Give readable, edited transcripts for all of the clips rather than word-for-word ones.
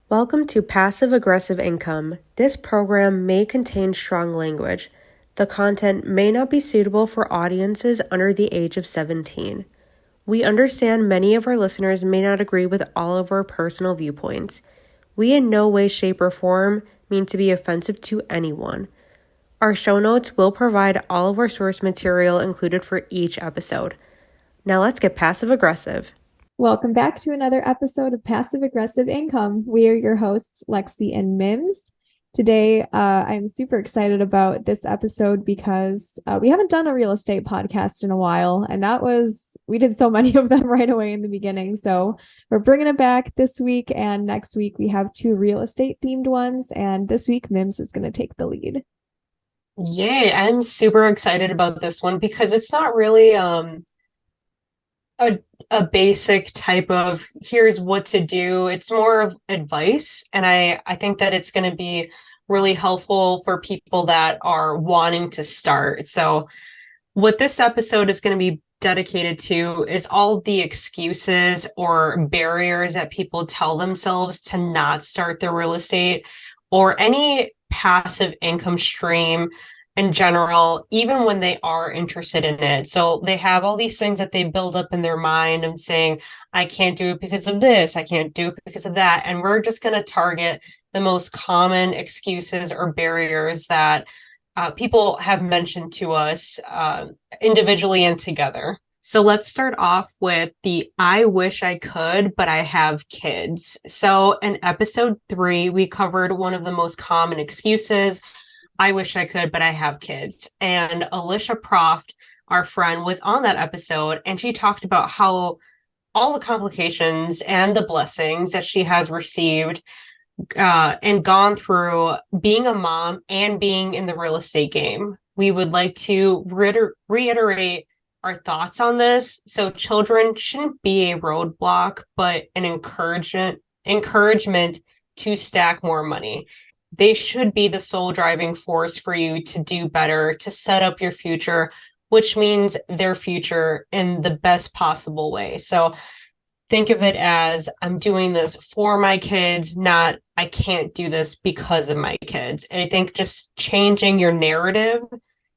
Welcome to Passive Aggressive Income. This program may contain strong language. The content may not be suitable for audiences under the age of 17. We understand many of our listeners may not agree with all of our personal viewpoints. We in no way, shape, or form mean to be offensive to anyone. Our show notes will provide all of our source material included for each episode. Now let's get passive aggressive. Welcome back to another episode of Passive Aggressive Income. We are your hosts, Lexi and Mims. Today, I'm super excited about this episode because we haven't done a real estate podcast in a while, and we did so many of them right away in the beginning. So we're bringing it back this week, and next week we have two real estate themed ones, and this week Mims is going to take the lead. Yay, I'm super excited about this one because it's not really a a basic type of here's what to do. It's more of advice, and I think that it's going to be really helpful for people that are wanting to start. So what this episode is going to be dedicated to is all the excuses or barriers that people tell themselves to not start their real estate or any passive income stream in general, even when they are interested in it. So they have all these things that they build up in their mind and saying, I can't do it because of this, I can't do it because of that. And we're just going to target the most common excuses or barriers that people have mentioned to us individually and together. So let's start off with the I wish I could, but I have kids. So in episode 3, we covered one of the most common excuses. I wish I could, but I have kids. And Alicia Proft, our friend, was on that episode, and she talked about how all the complications and the blessings that she has received and gone through being a mom and being in the real estate game. We would like to reiterate our thoughts on this. So children shouldn't be a roadblock, but an encouragement to stack more money. They should be the sole driving force for you to do better, to set up your future, which means their future in the best possible way. So think of it as I'm doing this for my kids, not I can't do this because of my kids. And I think just changing your narrative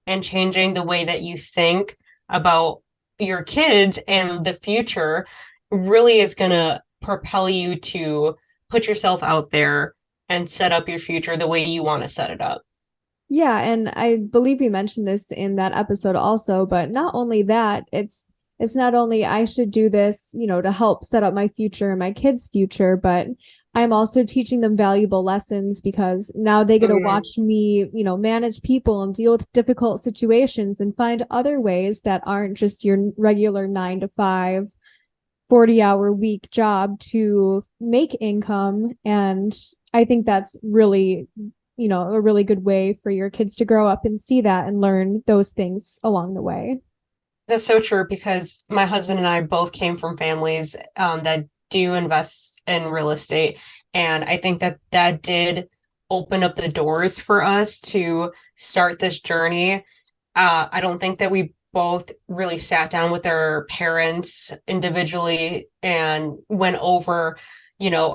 and changing the way that you think about your kids and the future really is going to propel you to put yourself out there and set up your future the way you want to set it up. Yeah, and I believe we mentioned this in that episode also, but not only that, it's not only I should do this, to help set up my future and my kids' future, but I'm also teaching them valuable lessons because now they get to watch me, manage people and deal with difficult situations and find other ways that aren't just your regular 9 to 5, 40-hour week job to make income. And I think that's really, a really good way for your kids to grow up and see that and learn those things along the way. That's so true because my husband and I both came from families that do invest in real estate. And I think that that did open up the doors for us to start this journey. I don't think that we both really sat down with our parents individually and went over,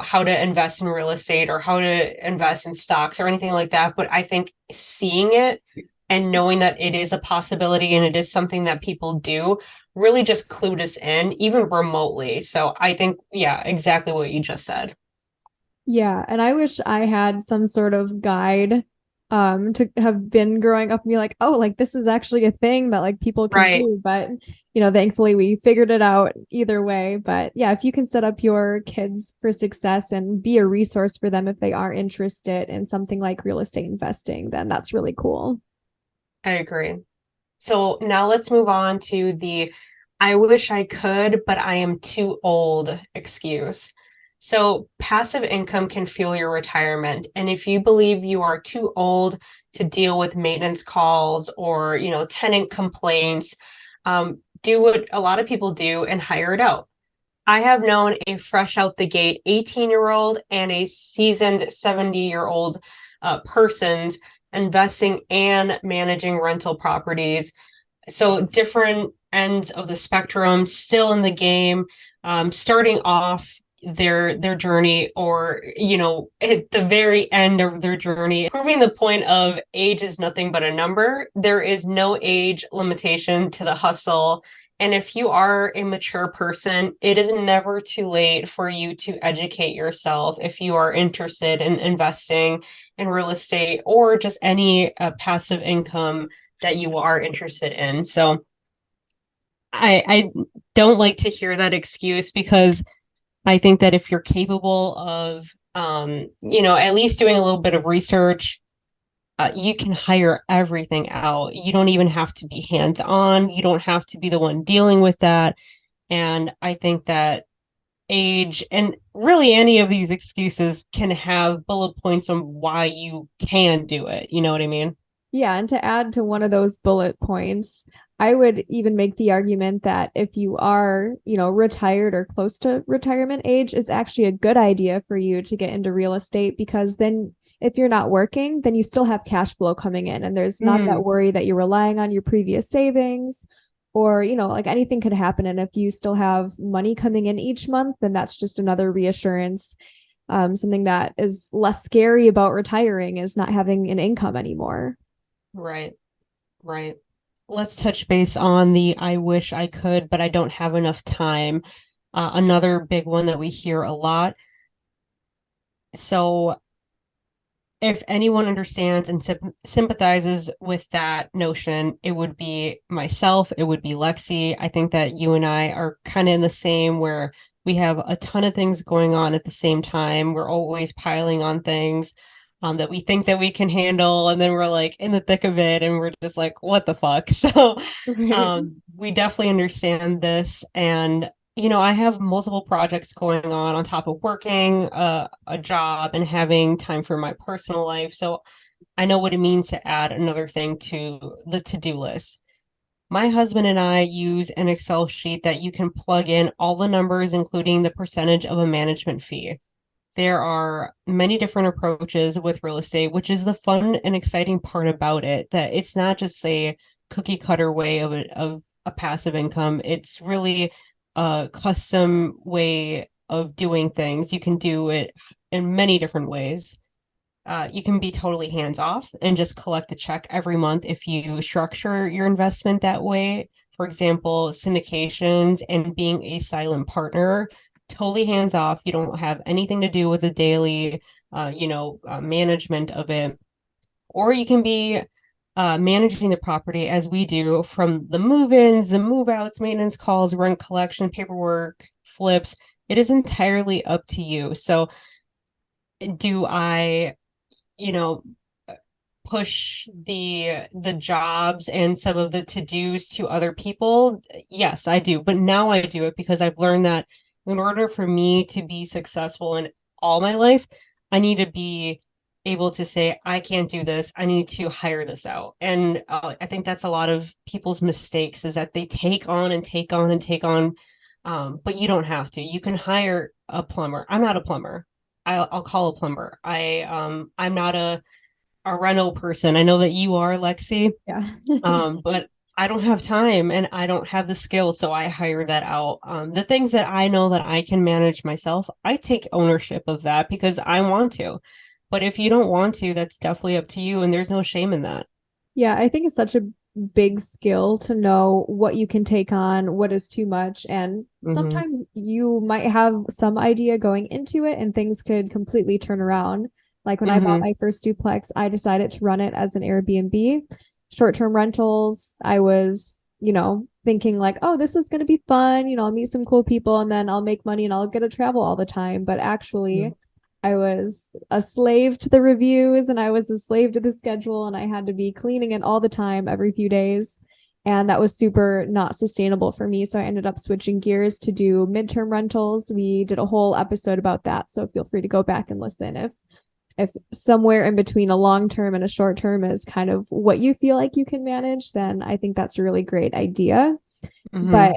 how to invest in real estate or how to invest in stocks or anything like that. But I think seeing it and knowing that it is a possibility and it is something that people do really just clued us in, even remotely. So I think, yeah, exactly what you just said. Yeah, and I wish I had some sort of guide to have been growing up and be like, oh, like this is actually a thing that like people can Right. do. But thankfully we figured it out either way. But yeah, if you can set up your kids for success and be a resource for them if they are interested in something like real estate investing, then that's really cool. I agree. So now let's move on to the I wish I could, but I am too old excuse. So passive income can fuel your retirement. And if you believe you are too old to deal with maintenance calls or, tenant complaints, do what a lot of people do and hire it out. I have known a fresh out the gate 18-year-old and a seasoned 70-year-old person investing and managing rental properties. So different ends of the spectrum, still in the game, starting off their journey, or at the very end of their journey, proving the point of age is nothing but a number. There is no age limitation to the hustle. And if you are a mature person, it is never too late for you to educate yourself if you are interested in investing in real estate or just any passive income that you are interested in. So I don't like to hear that excuse, because I think that if you're capable of, at least doing a little bit of research, you can hire everything out. You don't even have to be hands on. You don't have to be the one dealing with that. And I think that age and really any of these excuses can have bullet points on why you can do it. You know what I mean? Yeah, and to add to one of those bullet points, I would even make the argument that if you are, retired or close to retirement age, it's actually a good idea for you to get into real estate, because then if you're not working, then you still have cash flow coming in and there's not that worry that you're relying on your previous savings, or, like anything could happen. And if you still have money coming in each month, then that's just another reassurance. Something that is less scary about retiring is not having an income anymore. Right. Right. Let's touch base on the I wish I could, but I don't have enough time. Another big one that we hear a lot. So if anyone understands and sympathizes with that notion, it would be myself, it would be Lexi. I think that you and I are kind of in the same, where we have a ton of things going on at the same time. We're always piling on things that we think that we can handle, and then we're like in the thick of it and we're just like, what the fuck? So Right. we definitely understand this. And I have multiple projects going on top of working a job and having time for my personal life. So I know what it means to add another thing to the to-do list. My husband and I use an Excel sheet that you can plug in all the numbers, including the percentage of a management fee. There are many different approaches with real estate, which is the fun and exciting part about it, that it's not just a cookie cutter way of a passive income. It's really a custom way of doing things. You can do it in many different ways. You can be totally hands off and just collect a check every month if you structure your investment that way. For example, syndications and being a silent partner, totally hands off. You don't have anything to do with the daily, management of it. Or you can be managing the property as we do, from the move-ins, the move-outs, maintenance calls, rent collection, paperwork, flips. It is entirely up to you. So do I, you know, push the jobs and some of the to-dos to other people? Yes, I do. But now I do it because I've learned that in order for me to be successful in all my life, I need to be able to say, I can't do this. I need to hire this out. And I think that's a lot of people's mistakes, is that they take on and take on and take on. But you don't have to. You can hire a plumber. I'm not a plumber. I'll call a plumber. I'm not a rental person. I know that you are, Lexi. Yeah. But I don't have time and I don't have the skill, so I hire that out. The things that I know that I can manage myself, I take ownership of that because I want to. But if you don't want to, that's definitely up to you, and there's no shame in that. Yeah, I think it's such a big skill to know what you can take on, what is too much. And Mm-hmm. sometimes you might have some idea going into it and things could completely turn around. Like when I bought Mm-hmm. my first duplex, I decided to run it as an Airbnb, short-term rentals. I was, thinking like, oh, this is going to be fun. I'll meet some cool people and then I'll make money and I'll get to travel all the time. But actually, I was a slave to the reviews and I was a slave to the schedule, and I had to be cleaning it all the time every few days. And that was super not sustainable for me. So I ended up switching gears to do midterm rentals. We did a whole episode about that. So feel free to go back and listen if somewhere in between a long term and a short term is kind of what you feel like you can manage, then I think that's a really great idea. Mm-hmm. But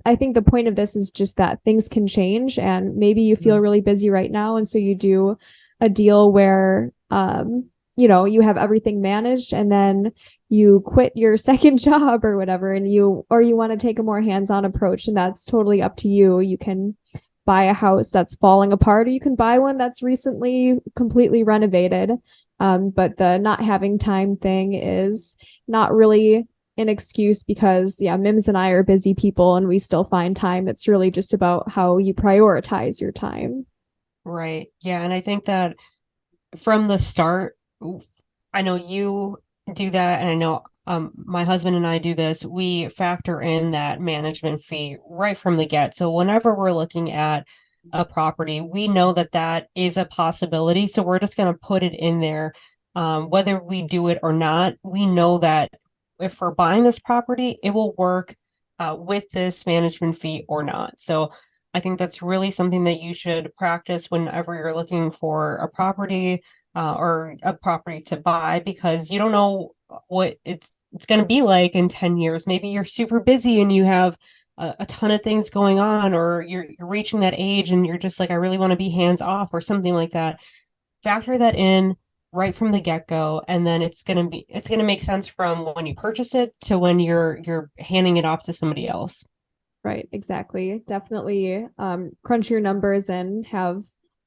I think the point of this is just that things can change, and maybe you feel really busy right now. And so you do a deal where, you have everything managed, and then you quit your second job or whatever, or you want to take a more hands-on approach, and that's totally up to you. You can buy a house that's falling apart, or you can buy one that's recently completely renovated. But the not having time thing is not really an excuse because, yeah, Mims and I are busy people and we still find time. It's really just about how you prioritize your time. Right. Yeah. And I think that from the start, I know you do that, and I know my husband and I do this. We factor in that management fee right from the get. So whenever we're looking at a property, we know that that is a possibility. So we're just going to put it in there. Whether we do it or not, we know that if we're buying this property, it will work with this management fee or not. So I think that's really something that you should practice whenever you're looking for a property or a property to buy, because you don't know what it's going to be like in 10 years. Maybe you're super busy and you have a ton of things going on, or you're reaching that age and you're just like, I really want to be hands off or something like that. Factor that in right from the get-go, and then it's going to make sense from when you purchase it to when you're handing it off to somebody else. Right, exactly. Definitely crunch your numbers and have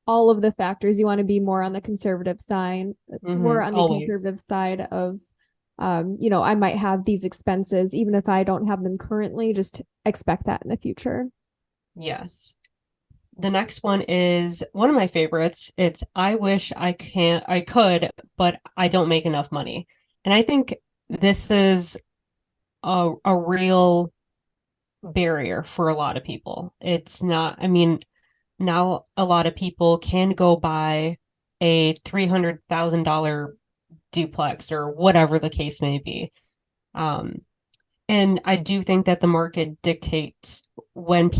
all of the factors. You want to be more on the conservative side, more on the Always. conservative side of, I might have these expenses, even if I don't have them currently, just expect that in the future. Yes. The next one is one of my favorites. It's I could, but I don't make enough money. And I think this is a real barrier for a lot of people. It's not, I mean, now a lot of people can go buy a $300,000 duplex or whatever the case may be. Um, and I do think that the market dictates when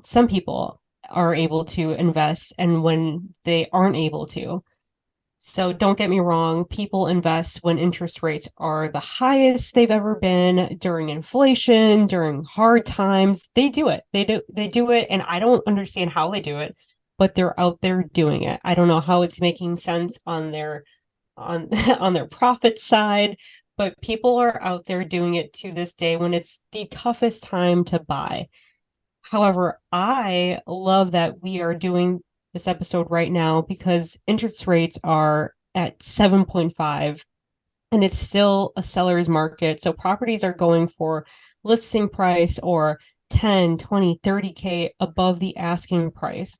some people are able to invest and when they aren't able to. So don't get me wrong, people invest when interest rates are the highest they've ever been, during inflation, during hard times. They do it. They do it, and I don't understand how they do it, but they're out there doing it. I don't know how it's making sense on their on on their profit side, but people are out there doing it to this day when it's the toughest time to buy. However, I love that we are doing this episode right now because interest rates are at 7.5 and it's still a seller's market. So properties are going for listing price or 10, 20, 30K above the asking price.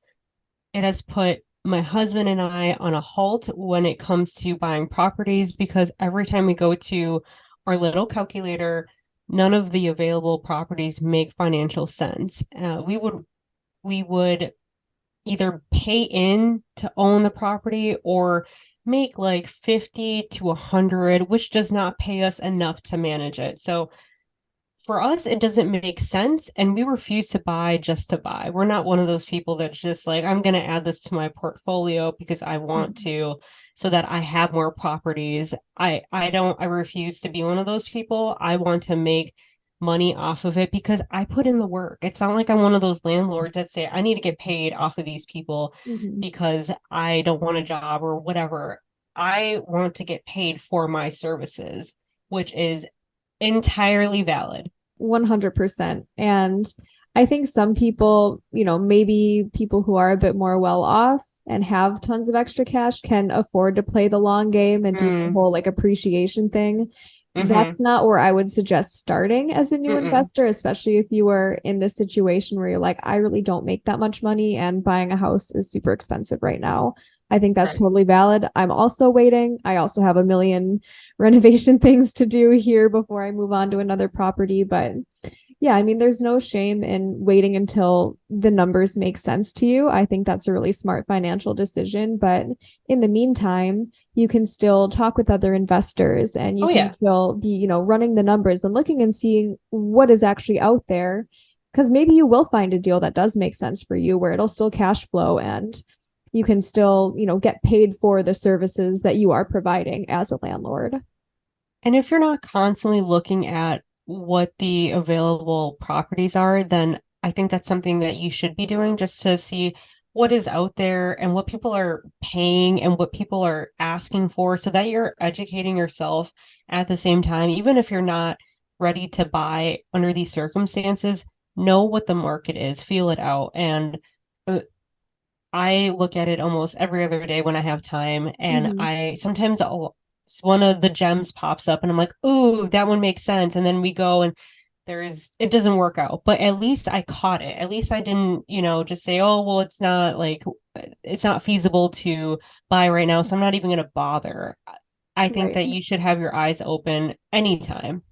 It has put my husband and I on a halt when it comes to buying properties, because every time we go to our little calculator, none of the available properties make financial sense. We would either pay in to own the property or make like 50 to 100, which does not pay us enough to manage it. So for us, it doesn't make sense. And we refuse to buy just to buy. We're not one of those people that's just like, I'm going to add this to my portfolio because I want to, so that I have more properties. I refuse to be one of those people. I want to make money off of it because I put in the work. It's not like I'm one of those landlords that say, I need to get paid off of these people Mm-hmm. because I don't want a job or whatever. I want to get paid for my services, which is entirely valid. 100%. And I think some people, maybe people who are a bit more well off and have tons of extra cash can afford to play the long game and do the Mm, whole like appreciation thing. mm-hmm, That's not where I would suggest starting as a new mm-mm, investor, especially if you were in this situation where you're like, I really don't make that much money and buying a house is super expensive right now. I think that's right. totally valid. I'm also waiting. I also have a million renovation things to do here before I move on to another property. But yeah, I mean, there's no shame in waiting until the numbers make sense to you. I think that's a really smart financial decision. But in the meantime, you can still talk with other investors and you Oh can yeah. still be, running the numbers and looking and seeing what is actually out there. Because maybe you will find a deal that does make sense for you where it'll still cash flow and you can still, get paid for the services that you are providing as a landlord. And if you're not constantly looking at what the available properties are, then I think that's something that you should be doing, just to see what is out there and what people are paying and what people are asking for, so that you're educating yourself at the same time. Even if you're not ready to buy under these circumstances, know what the market is, feel it out, and I look at it almost every other day when I have time, and Hmm. I sometimes one of the gems pops up, and I'm like, "Ooh, that one makes sense." And then we go, and it doesn't work out. But at least I caught it. At least I didn't, just say, "Oh, well, it's not feasible to buy right now, so I'm not even going to bother." I think Right. that you should have your eyes open anytime.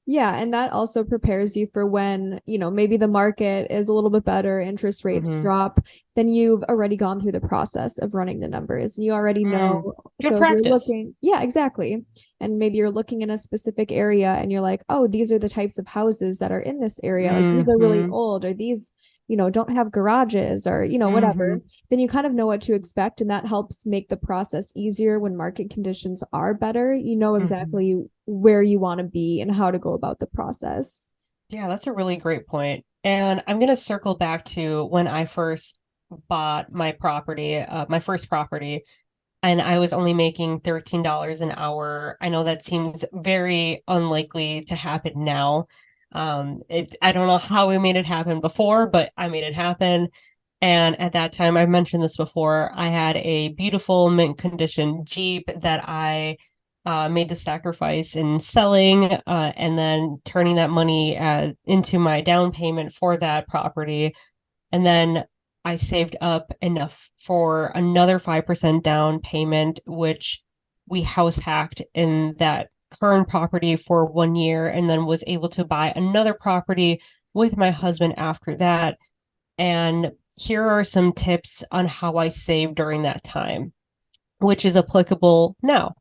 Yeah, and that also prepares you for when, maybe the market is a little bit better, interest rates Hmm. drop, then you've already gone through the process of running the numbers. You already Mm. know. Good So if you're practice. looking, yeah, exactly. And maybe you're looking in a specific area and you're like, oh, these are the types of houses that are in this area. Like these are really Hmm. old, or these, don't have garages, or, whatever. Hmm. Then you kind of know what to expect. And that helps make the process easier when market conditions are better. You know Hmm. exactly where you want to be and how to go about the process. Yeah, that's a really great point. And I'm going to circle back to when I first bought my first property, and I was only making $13 an hour. I know that seems very unlikely to happen now. I don't know how we made it happen before, but I made it happen. And at that time, I've mentioned this before, I had a beautiful mint condition Jeep that I made the sacrifice in selling, and then turning that money into my down payment for that property. And then I saved up enough for another 5% down payment, which we house hacked in that current property for 1 year, and then was able to buy another property with my husband after that. And here are some tips on how I saved during that time, which is applicable now.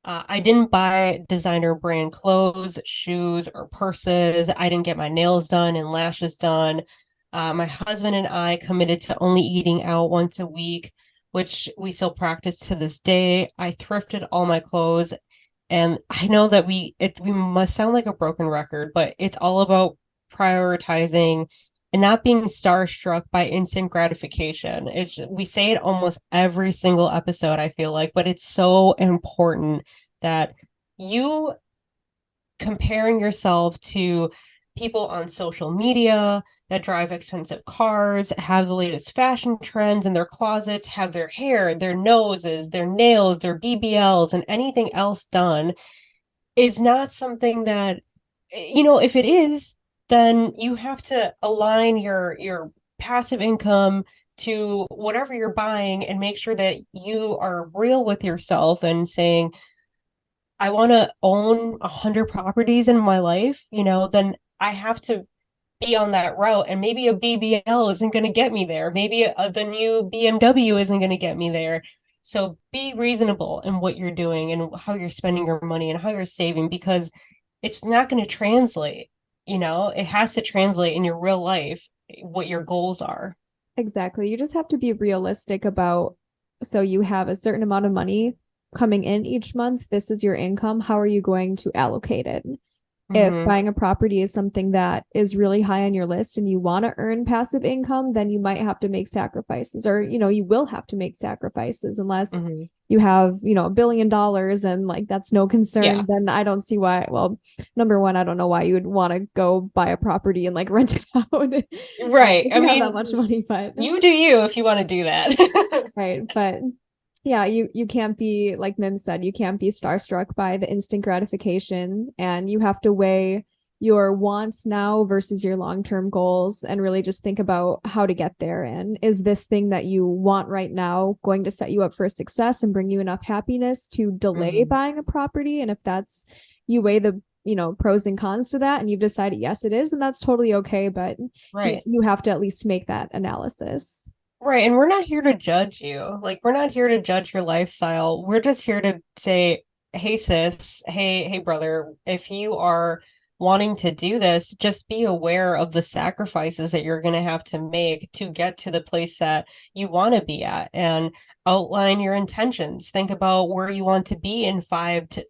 I didn't buy designer brand clothes, shoes, or purses. I didn't get my nails done and lashes done. My husband and I committed to only eating out once a week, which we still practice to this day. I thrifted all my clothes, and I know that we must sound like a broken record, but it's all about prioritizing and not being starstruck by instant gratification. We say it almost every single episode, I feel like, but it's so important that you comparing yourself to people on social media that drive expensive cars, have the latest fashion trends in their closets, have their hair, their noses, their nails, their BBLs, and anything else done is not something that, if it is, then you have to align your passive income to whatever you're buying and make sure that you are real with yourself and saying, I want to own 100 properties in my life, then I have to be on that route. And maybe a BBL isn't going to get me there. Maybe the new BMW isn't going to get me there. So be reasonable in what you're doing and how you're spending your money and how you're saving, because it's not going to translate. It has to translate in your real life what your goals are. Exactly. You just have to be realistic about, so you have a certain amount of money coming in each month. This is your income. How are you going to allocate it? If Hmm. buying a property is something that is really high on your list and you want to earn passive income, then you might have to make sacrifices, or, you will have to make sacrifices unless Hmm. you have, $1 billion and like that's no concern. Yeah. Then I don't see why. Well, number one, I don't know why you would want to go buy a property and like rent it out Right. if I you have that mean, much money, but you do you if you want to do that. right. But yeah, you can't be, like Mim said, you can't be starstruck by the instant gratification, and you have to weigh your wants now versus your long-term goals and really just think about how to get there. And is this thing that you want right now going to set you up for success and bring you enough happiness to delay Hmm. buying a property? And if that's, you weigh the, pros and cons to that and you've decided yes it is, and that's totally okay, but Right. you have to at least make that analysis. Right. And we're not here to judge you. Like, we're not here to judge your lifestyle. We're just here to say, hey, sis, hey, brother, if you are wanting to do this, just be aware of the sacrifices that you're going to have to make to get to the place that you want to be at, and outline your intentions. Think about where you want to be in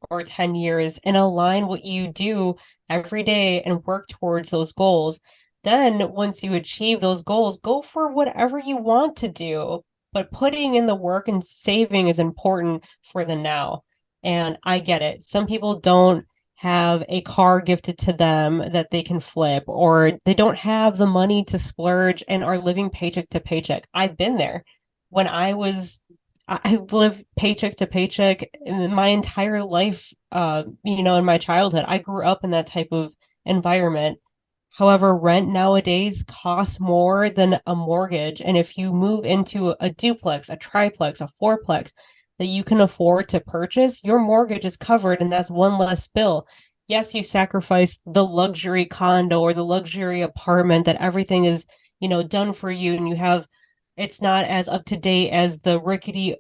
or 10 years, and align what you do every day and work towards those goals. Then, once you achieve those goals, go for whatever you want to do. But putting in the work and saving is important for the now. And I get it. Some people don't have a car gifted to them that they can flip, or they don't have the money to splurge and are living paycheck to paycheck. I've been there. When I've lived paycheck to paycheck in my entire life, in my childhood. I grew up in that type of environment. However, rent nowadays costs more than a mortgage. And if you move into a duplex, a triplex, a fourplex that you can afford to purchase, your mortgage is covered and that's one less bill. Yes, you sacrifice the luxury condo or the luxury apartment that everything is, done for you, and it's not as up to date as the rickety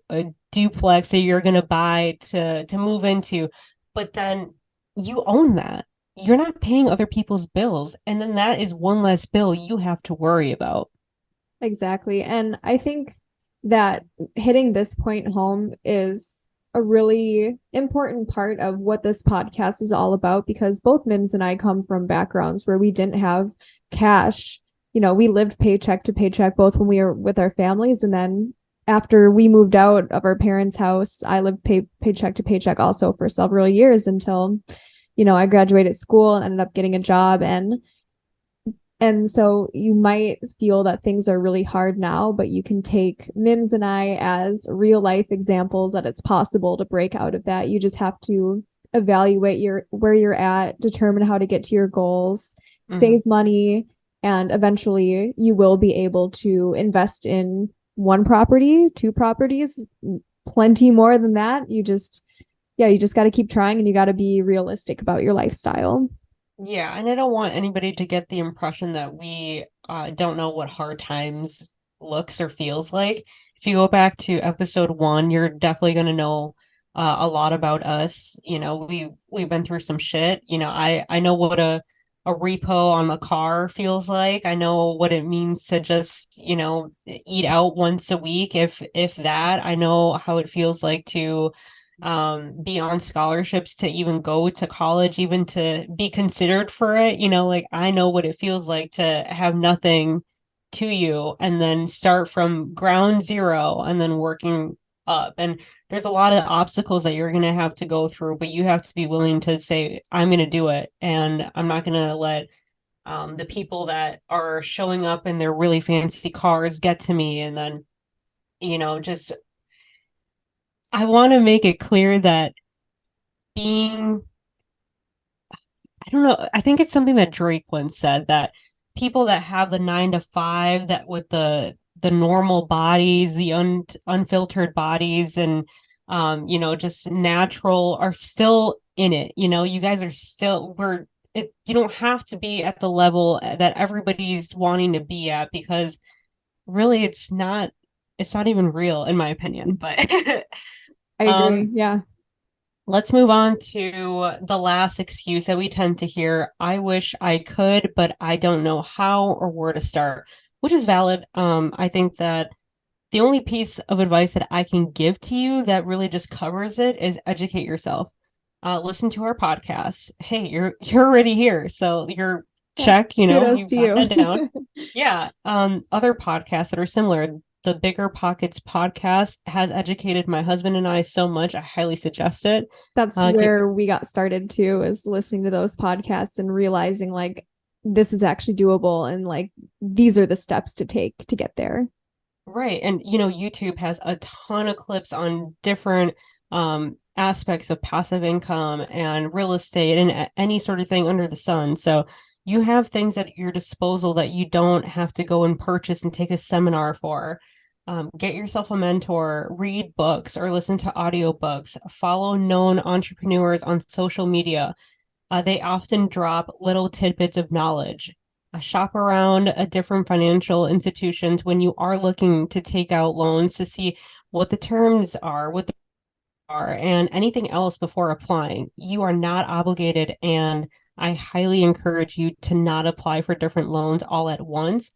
duplex that you're going to buy to move into. But then you own that. You're not paying other people's bills, and then that is one less bill you have to worry about. Exactly. And I think that hitting this point home is a really important part of what this podcast is all about, because both Mims and I come from backgrounds where we didn't have cash. We lived paycheck to paycheck both when we were with our families, and then after we moved out of our parents' house, I lived paycheck to paycheck also for several years until, I graduated school and ended up getting a job. And so you might feel that things are really hard now, but you can take Mims and I as real life examples that it's possible to break out of that. You just have to evaluate where you're at, determine how to get to your goals, save money, and eventually you will be able to invest in one property, two properties, plenty more than that. You just got to keep trying, and you got to be realistic about your lifestyle. Yeah, and I don't want anybody to get the impression that we don't know what hard times looks or feels like. If you go back to episode 1, you're definitely going to know a lot about us. We've been through some shit. I know what a repo on the car feels like. I know what it means to just, eat out once a week, if that. I know how it feels like to be on scholarships, to even go to college, even to be considered for it. Like, I know what it feels like to have nothing to you and then start from ground zero and then working up. And there's a lot of obstacles that you're going to have to go through, but you have to be willing to say, I'm going to do it, and I'm not going to let the people that are showing up in their really fancy cars get to me. And then, just, I want to make it clear that being, I don't know, I think it's something that Drake once said, that people that have the 9 to 5, that with the normal bodies, the unfiltered bodies, and just natural, are still in it. You guys are still, you don't have to be at the level that everybody's wanting to be at, because really it's not even real, in my opinion. But I agree. um Yeah. let's move on to the last excuse that we tend to hear. I wish I could, but I don't know how or where to start, which is valid. I think that the only piece of advice that I can give to you that really just covers it is educate yourself. Listen to our podcasts. Hey, you're already here, so you're Yeah. check. Kudos You've to got that down. you. Yeah. Other podcasts that are similar. The Bigger Pockets podcast has educated my husband and I so much. I highly suggest it. That's where we got started too, is listening to those podcasts and realizing like this is actually doable, and like these are the steps to take to get there. Right. And YouTube has a ton of clips on different aspects of passive income and real estate and any sort of thing under the sun. So you have things at your disposal that you don't have to go and purchase and take a seminar for. Get yourself a mentor, read books or listen to audiobooks, follow known entrepreneurs on social media. They often drop little tidbits of knowledge. Shop around different financial institutions when you are looking to take out loans, to see what the terms are, what the are, and anything else before applying. You are not obligated, and I highly encourage you to not apply for different loans all at once.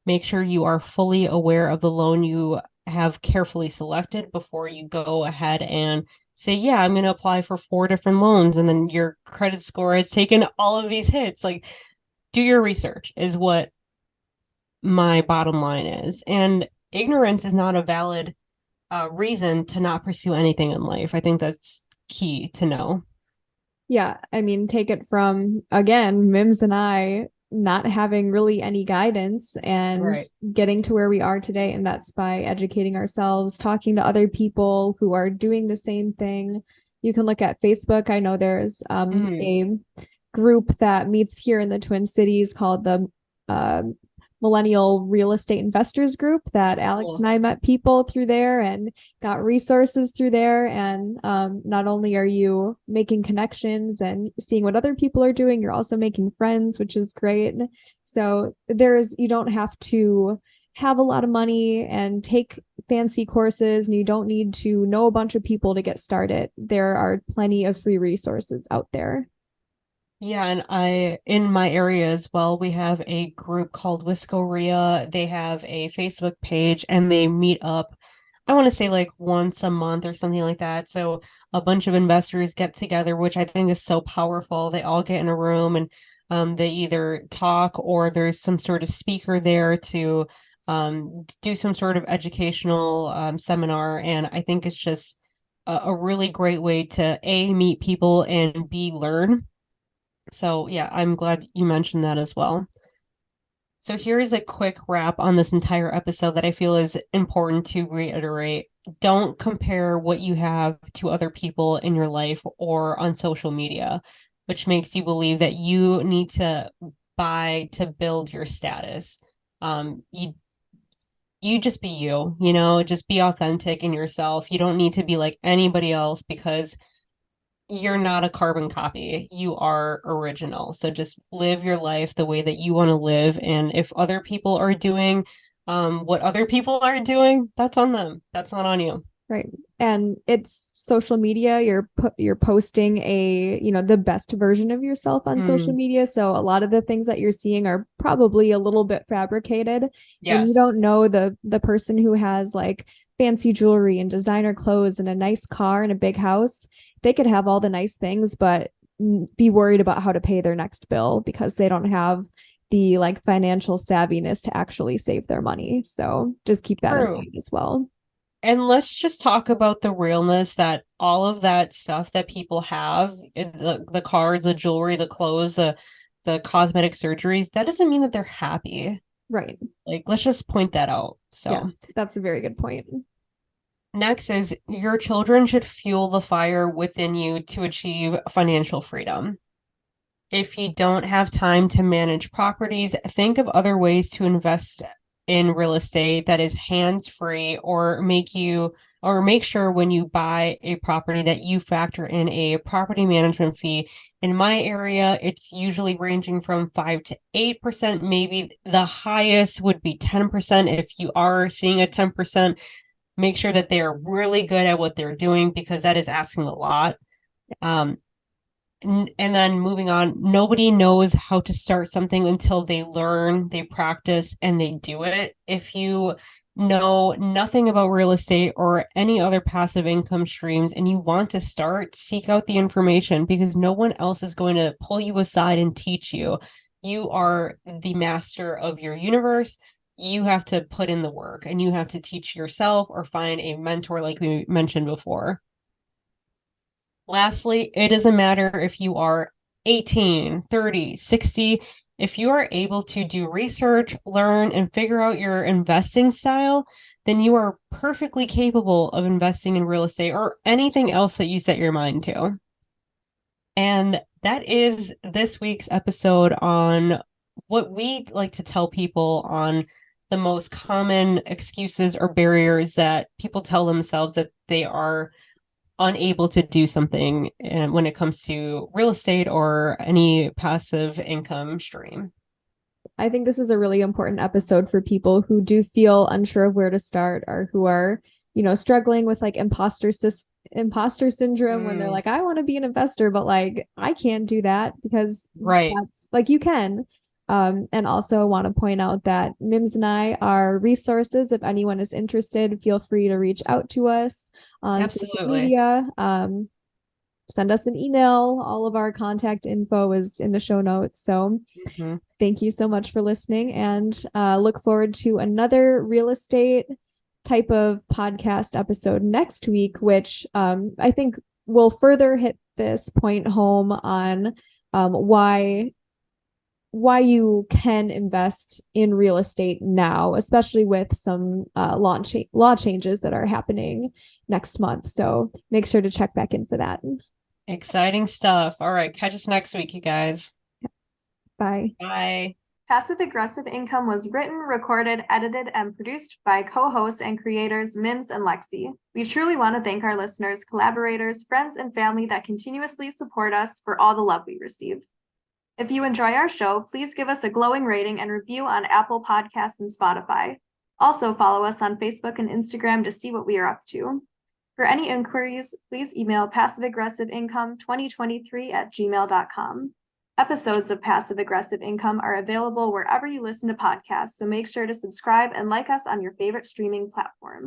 Make sure you are fully aware of the loan you have carefully selected before you go ahead and say, yeah, I'm going to apply for 4 different loans, and then your credit score has taken all of these hits. Like, do your research is what my bottom line is. And ignorance is not a valid reason to not pursue anything in life. I think that's key to know. Yeah, I mean, take it from, again, Mims and I not having really any guidance and Right. getting to where we are today. And that's by educating ourselves, talking to other people who are doing the same thing. You can look at Facebook. I know there's Mm. a group that meets here in the Twin Cities called the uh, Millennial Real Estate Investors Group, that Alex Cool. and I met people through there and got resources through there. And not only are you making connections and seeing what other people are doing, you're also making friends, which is great. So you don't have to have a lot of money and take fancy courses, and you don't need to know a bunch of people to get started. There are plenty of free resources out there. Yeah, and in my area as well, we have a group called Wiscoria. They have a Facebook page and they meet up, I want to say like once a month or something like that. So a bunch of investors get together, which I think is so powerful. They all get in a room and they either talk or there's some sort of speaker there to do some sort of educational seminar. And I think it's just a really great way to A, meet people and B, learn. So, yeah, I'm glad you mentioned that as well. So, here is a quick wrap on this entire episode that I feel is important to reiterate. Don't compare what you have to other people in your life or on social media, which makes you believe that you need to buy to build your status. You just be you, just be authentic in yourself. You don't need to be like anybody else because you're not a carbon copy. You are original. So just live your life the way that you want to live. And if other people are doing what other people are doing, that's on them. That's not on you. Right. And it's social media. You're posting the best version of yourself on social Mm, media. So a lot of the things that you're seeing are probably a little bit fabricated. And you don't yes. know the person who has like fancy jewelry and designer clothes and a nice car and a big house. They could have all the nice things, but be worried about how to pay their next bill because they don't have the like financial savviness to actually save their money. So just keep that in True. mind as well. And let's just talk about the realness that all of that stuff that people have, the cars, the jewelry, the clothes, the cosmetic surgeries, that doesn't mean that they're happy. Right. Like, let's just point that out. So, Yes, that's a very good point. next is your children should fuel the fire within you to achieve financial freedom. If you don't have time to manage properties, think of other ways to invest in real estate that is hands-free or make sure when you buy a property that you factor in a property management fee. In my area, it's usually ranging from 5 to 8%. Maybe the highest would be 10%. If you are seeing a 10%, make sure that they are really good at what they're doing because that is asking a lot. Um, and then moving on, nobody knows how to start something until they learn, they practice, and they do it. If you know nothing about real estate or any other passive income streams and you want to start, seek out the information because no one else is going to pull you aside and teach you. You are the master of your universe. You have to put in the work and you have to teach yourself or find a mentor, like we mentioned before. Lastly, it doesn't matter if you are 18, 30, 60. If you are able to do research, learn, and figure out your investing style, then you are perfectly capable of investing in real estate or anything else that you set your mind to. And that is this week's episode on what we like to tell people on the most common excuses or barriers that people tell themselves that they are unable to do something when it comes to real estate or any passive income stream. I think this is a really important episode for people who do feel unsure of where to start or who are, struggling with like imposter syndrome when they're Mm, like, I want to be an investor, but like I can't do that because right. that's like you can. And also want to point out that Mims and I are resources. If anyone is interested, feel free to reach out to us on social Absolutely. media. Send us an email. All of our contact info is in the show notes. So Mhm. thank you so much for listening and look forward to another real estate type of podcast episode next week, which I think will further hit this point home on why you can invest in real estate now, especially with some law changes that are happening next month. So make sure to check back in for that. Exciting stuff. All right, catch us next week, you guys. Bye. Bye. Passive Aggressive Income was written, recorded, edited, and produced by co-hosts and creators Mims and Lexi. We truly want to thank our listeners, collaborators, friends, and family that continuously support us for all the love we receive. If you enjoy our show, please give us a glowing rating and review on Apple Podcasts and Spotify. Also follow us on Facebook and Instagram to see what we are up to. For any inquiries, please email passiveaggressiveincome2023@gmail.com. Episodes of Passive Aggressive Income are available wherever you listen to podcasts, so make sure to subscribe and like us on your favorite streaming platform.